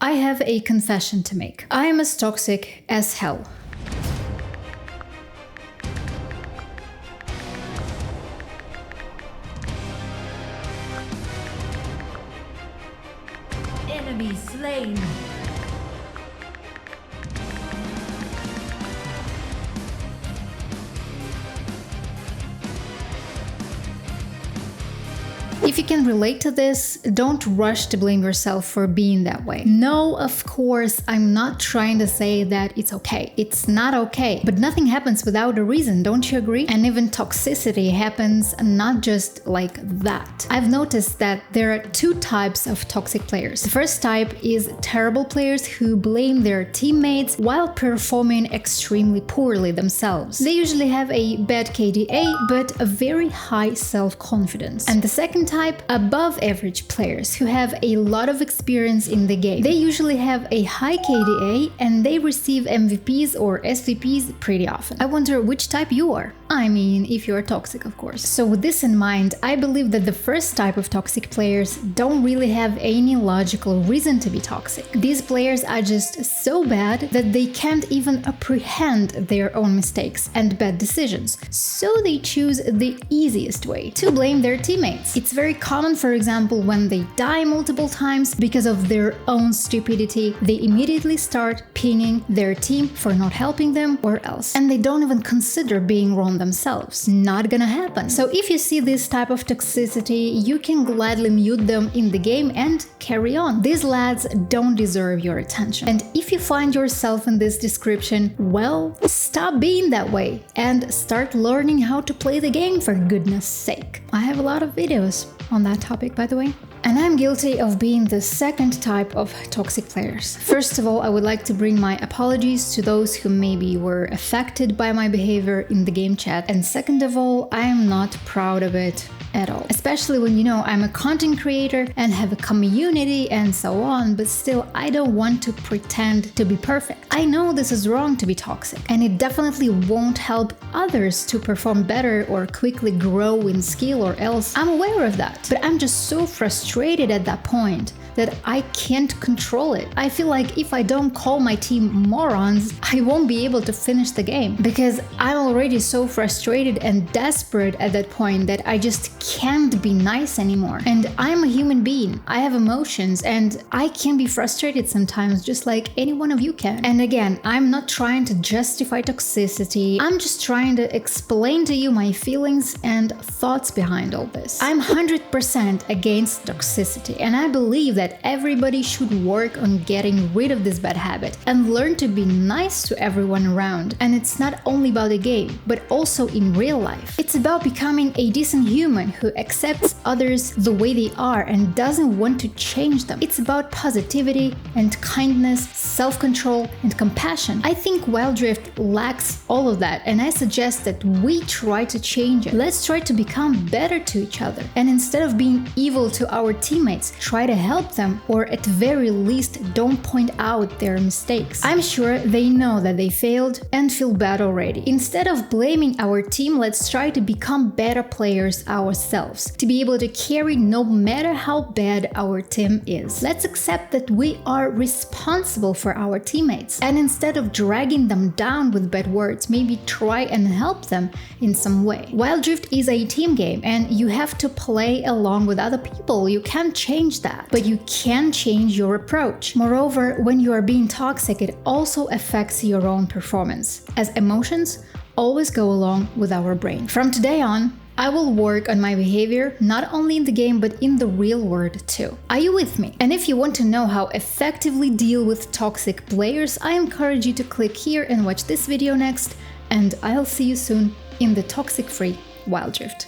I have a confession to make. I am as toxic as hell. Enemy slain. If you can relate to this, don't rush to blame yourself for being that way. No, of course, I'm not trying to say that it's okay. It's not okay. But nothing happens without a reason, don't you agree? And even toxicity happens not just like that. I've noticed that there are two types of toxic players. The first type is terrible players who blame their teammates while performing extremely poorly themselves. They usually have a bad KDA, but a very high self-confidence. And the second type, above average players who have a lot of experience in the game. They usually have a high KDA and they receive MVPs or SVPs pretty often. I wonder which type you are. I mean, if you are toxic, of course. So with this in mind, I believe that the first type of toxic players don't really have any logical reason to be toxic. These players are just so bad that they can't even apprehend their own mistakes and bad decisions. So they choose the easiest way, to blame their teammates. It's very common, for example, when they die multiple times because of their own stupidity, they immediately start pinging their team for not helping them or else. And they don't even consider being wrong themselves. Not gonna happen. So if you see this type of toxicity, you can gladly mute them in the game and carry on. These lads don't deserve your attention. And if you find yourself in this description, well, stop being that way and start learning how to play the game, for goodness sake. I have a lot of videos on that topic, by the way. And I'm guilty of being the second type of toxic players. First of all, I would like to bring my apologies to those who maybe were affected by my behavior in the game chat. And second of all, I am not proud of it at all. Especially when, you know, I'm a content creator and have a community and so on, but still I don't want to pretend to be perfect. I know this is wrong to be toxic, and it definitely won't help others to perform better or quickly grow in skill or else. I'm aware of that, but I'm just so frustrated at that point that I can't control it. I feel like if I don't call my team morons, I won't be able to finish the game, because I'm already so frustrated and desperate at that point that I just can't be nice anymore. And I'm a human being. I have emotions and I can be frustrated sometimes, just like any one of you can. And again, I'm not trying to justify toxicity. I'm just trying to explain to you my feelings and thoughts behind all this. I'm 100% against toxicity, and I believe that everybody should work on getting rid of this bad habit and learn to be nice to everyone around. And it's not only about the game, but also in real life. It's about becoming a decent human who accepts others the way they are and doesn't want to change them. It's about positivity and kindness, self-control and compassion. I think Wild Rift lacks all of that, and I suggest that we try to change it. Let's try to become better to each other, and instead of being evil to our teammates, try to help them, or at very least don't point out their mistakes. I'm sure they know that they failed and feel bad already. Instead of blaming our team, let's try to become better players ourselves, to be able to carry no matter how bad our team is. Let's accept that we are responsible for our teammates, and instead of dragging them down with bad words, maybe try and help them in some way. Wild Rift is a team game and you have to play along with other people. You can't change that, but you can change your approach. Moreover, when you are being toxic, it also affects your own performance, as emotions always go along with our brain. From today on, I will work on my behavior not only in the game but in the real world too. Are you with me? And if you want to know how effectively deal with toxic players, I encourage you to click here and watch this video next, and I'll see you soon in the toxic-free Wild Rift.